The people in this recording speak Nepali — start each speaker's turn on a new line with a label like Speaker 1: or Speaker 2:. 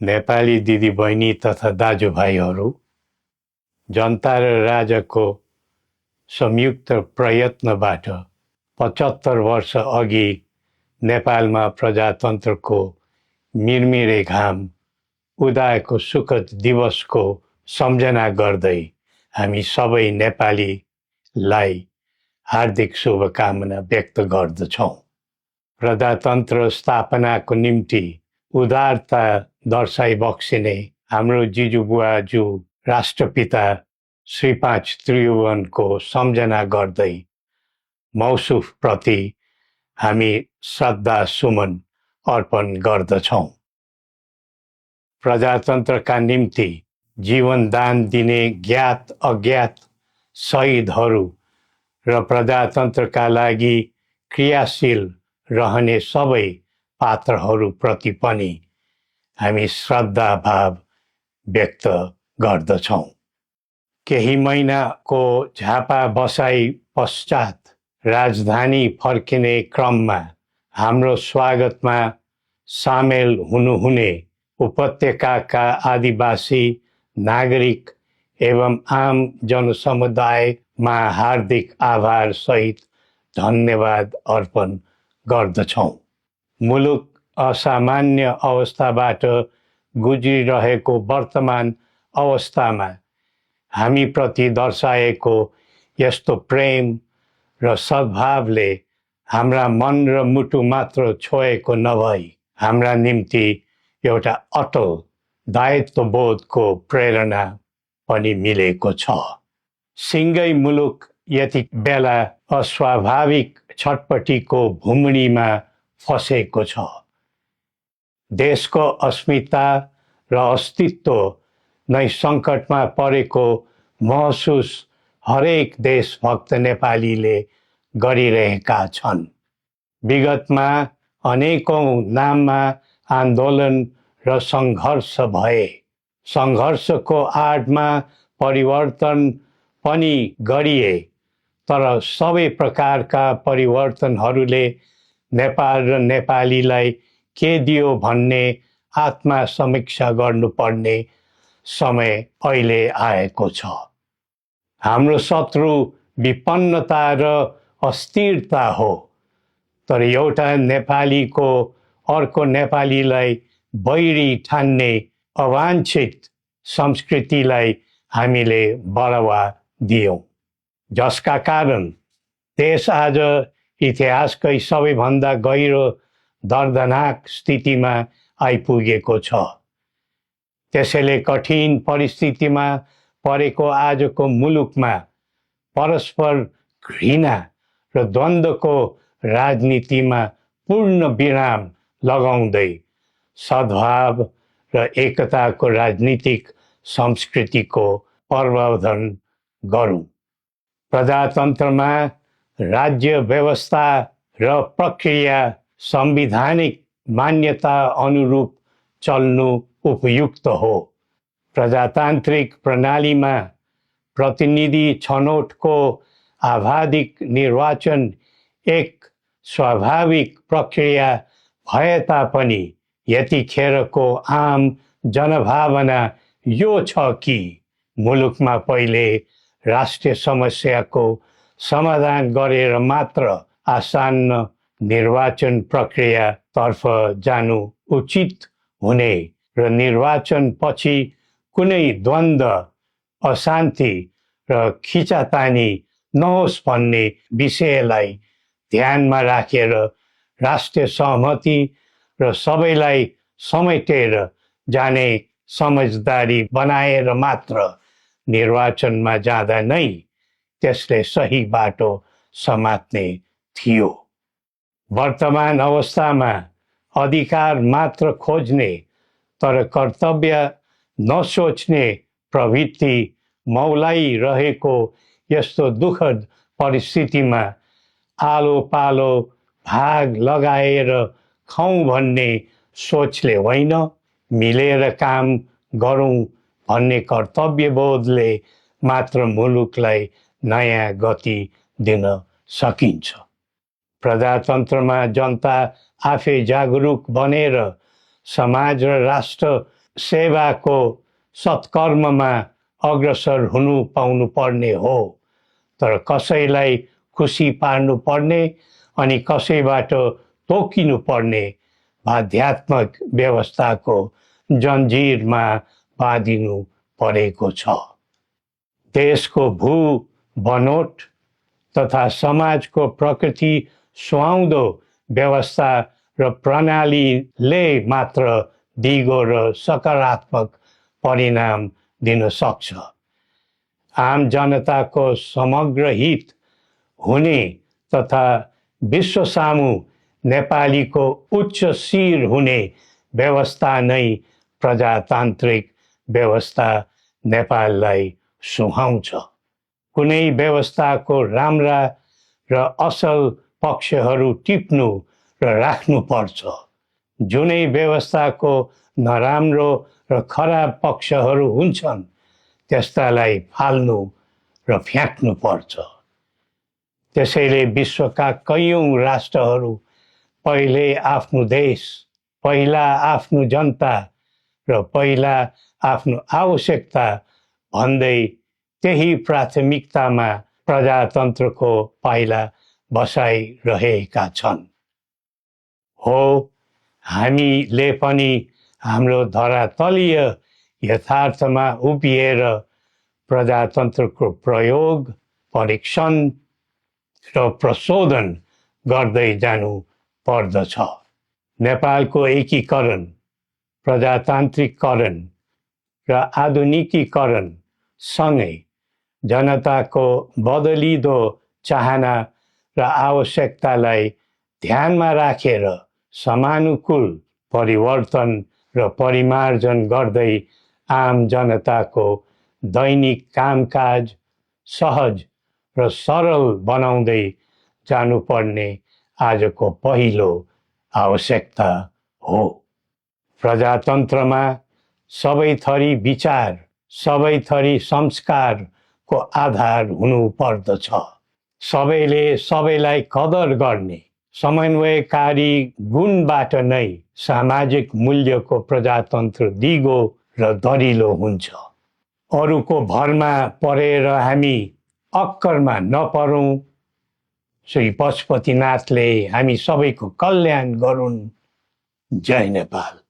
Speaker 1: नेपाली दिदीबहिनी तथा दाजुभाइहरू, जनता र राजाको संयुक्त प्रयत्नबाट 75 वर्ष अघि नेपालमा प्रजातन्त्रको मिरमिरे घाम उदाएको सुखद दिवसको सम्झना गर्दै हामी सबै नेपालीलाई हार्दिक शुभकामना व्यक्त गर्दछौँ। प्रजातन्त्र स्थापनाको निम्ति उदारता दर्शाइ बक्सिने हाम्रो जिजुबुवाजू राष्ट्रपिता श्री 5 त्रिभुवनको सम्झना गर्दै मौसुफ प्रति हामी श्रद्धा सुमन अर्पण गर्दछौँ। प्रजातन्त्रका निम्ति जीवन दान दिने ज्ञात अज्ञात शहीदहरू र प्रजातन्त्रका लागि क्रियाशील रहने सबै पात्रहरूप्रति पनि हामी श्रद्धा भाव व्यक्त गर्दछौँ। केही महिनाको झापा बसाई पश्चात राजधानी फर्किने क्रममा हाम्रो स्वागतमा सामेल हुनुहुने उपत्यकाका आदिवासी नागरिक एवं आम जनसमुदायमा हार्दिक आभार सहित धन्यवाद अर्पण गर्दछौँ। मुलुक असामान्य अवस्थाबाट गुज्रिरहेको वर्तमान अवस्थामा हामीप्रति दर्शाएको यस्तो प्रेम र सद्भावले हाम्रा मन र मुटु मात्र छोएको नभई हाम्रा निम्ति एउटा अटल दायित्वबोधको प्रेरणा पनि मिलेको छ। सिङ्गै मुलुक यति बेला अस्वाभाविक छटपटीको भुमरीमा फसेको छ। देशको अस्मिता र अस्तित्व नै सङ्कटमा परेको महसुस हरेक देशभक्त नेपालीले गरिरहेका छन्। विगतमा अनेकौं नाममा आन्दोलन र सङ्घर्ष भए। सङ्घर्षको आडमा परिवर्तन पनि गरिए, तर सबै प्रकारका परिवर्तनहरूले नेपाल र नेपालीलाई के दियो भन्ने आत्मा समीक्षा गर्नुपर्ने समय अहिले आएको छ। हाम्रो शत्रु विपन्नता र अस्थिरता हो, तर एउटा नेपालीको अर्को नेपालीलाई बैरी ठान्ने अवाञ्छित संस्कृतिलाई हामीले बढावा दियौँ, जसका कारण देश आज इतिहासकै सबैभन्दा गहिरो दर्दनाक स्थितिमा आइपुगेको छ। त्यसैले कठिन परिस्थितिमा परेको आजको मुलुकमा परस्पर घृणा र द्वन्द्वको राजनीतिमा पूर्ण विराम लगाउँदै सद्भाव र एकताको राजनीतिक संस्कृतिको प्रवर्धन गरौँ। प्रजातन्त्रमा राज्य व्यवस्था र प्रक्रिया संवैधानिक मान्यता अनुरूप चल्नु उपयुक्त हो। प्रजातान्त्रिक प्रणालीमा प्रतिनिधि छनौटको आवाधिक निर्वाचन एक स्वाभाविक प्रक्रिया भए तापनि यतिखेरको आम जनभावना यो छ कि मुलुकमा पहिले राष्ट्रिय समस्याको समाधान गरेर मात्र आसन्न निर्वाचन प्रक्रियातर्फ जानु उचित हुने र निर्वाचन पछि कुनै द्वन्द्व, अशान्ति र खिचातानी नहोस् भन्ने विषयलाई ध्यानमा राखेर राष्ट्रिय सहमति र सबैलाई समेटेर जाने समझदारी बनाएर मात्र निर्वाचनमा जाँदा नै त्यसले सही बाटो समात्ने थियो। वर्तमान अवस्थामा अधिकार मात्र खोज्ने तर कर्तव्य नसोच्ने प्रवृत्ति मौलाइरहेको यस्तो दुःखद परिस्थितिमा आलो पालो भाग लगाएर खाउँ भन्ने सोचले होइन, मिलेर काम गरौँ भन्ने कर्तव्यबोधले मात्र मुलुकलाई नयाँ गति दिन सकिन्छ। प्रजातन्त्रमा जनता आफै जागरुक बनेर समाज र राष्ट्र सेवाको सत्कर्ममा अग्रसर हुनु पाउनु पर्ने हो, तर कसैलाई खुसी पार्नु पर्ने अनि कसैबाट तोकिनु पर्ने आध्यात्मिक व्यवस्थाको जन्जिरमा बाँधिनु परेको छ। देशको भू बनोट तथा समाजको प्रकृति सुहाउँदो व्यवस्था र प्रणालीले मात्र दिगो र सकारात्मक परिणाम दिन सक्छ। आम जनताको समग्र हित हुने तथा विश्व सामु नेपालीको उच्च शिर हुने व्यवस्था नै प्रजातान्त्रिक व्यवस्था नेपाललाई सुहाउँछ। कुनै व्यवस्थाको राम्रा र असल पक्षहरू टिप्नु र राख्नुपर्छ। जुनै व्यवस्थाको नराम्रो र खराब पक्षहरू हुन्छन् त्यस्तालाई फाल्नु र फ्याँक्नुपर्छ। त्यसैले विश्वका कैयौँ राष्ट्रहरू पहिले आफ्नो देश, पहिला आफ्नो जनता र पहिला आफ्नो आवश्यकता भन्दै त्यही प्राथमिकतामा प्रजातन्त्रको पाइला बसाइरहेका छन्। हो, हामीले पनि हाम्रो धरातलीय यथार्थमा उभिएर प्रजातन्त्रको प्रयोग, परीक्षण र प्रशोधन गर्दै जानु पर्दछ। नेपालको एकीकरण, प्रजातान्त्रिकरण र आधुनिकीकरण सँगै जनताको बदलिदो चाहना र आवश्यकतालाई ध्यानमा राखेर समानुकूल परिवर्तन र परिमार्जन गर्दै आम जनताको दैनिक कामकाज सहज र सरल बनाउँदै जानुपर्ने आजको पहिलो आवश्यकता हो। प्रजातन्त्रमा सबै थरी विचार, सबै थरी संस्कारको आधार हुनु पर्दछ। सबैले सबैलाई कदर गर्ने समन्वयकारी गुणबाट नै सामाजिक मूल्यको प्रजातन्त्र दिगो र दरिलो हुन्छ। अरूको भरमा परेर हामी अक्करमा नपरौँ। श्री पशुपतिनाथले हामी सबैको कल्याण गरून्। जय नेपाल।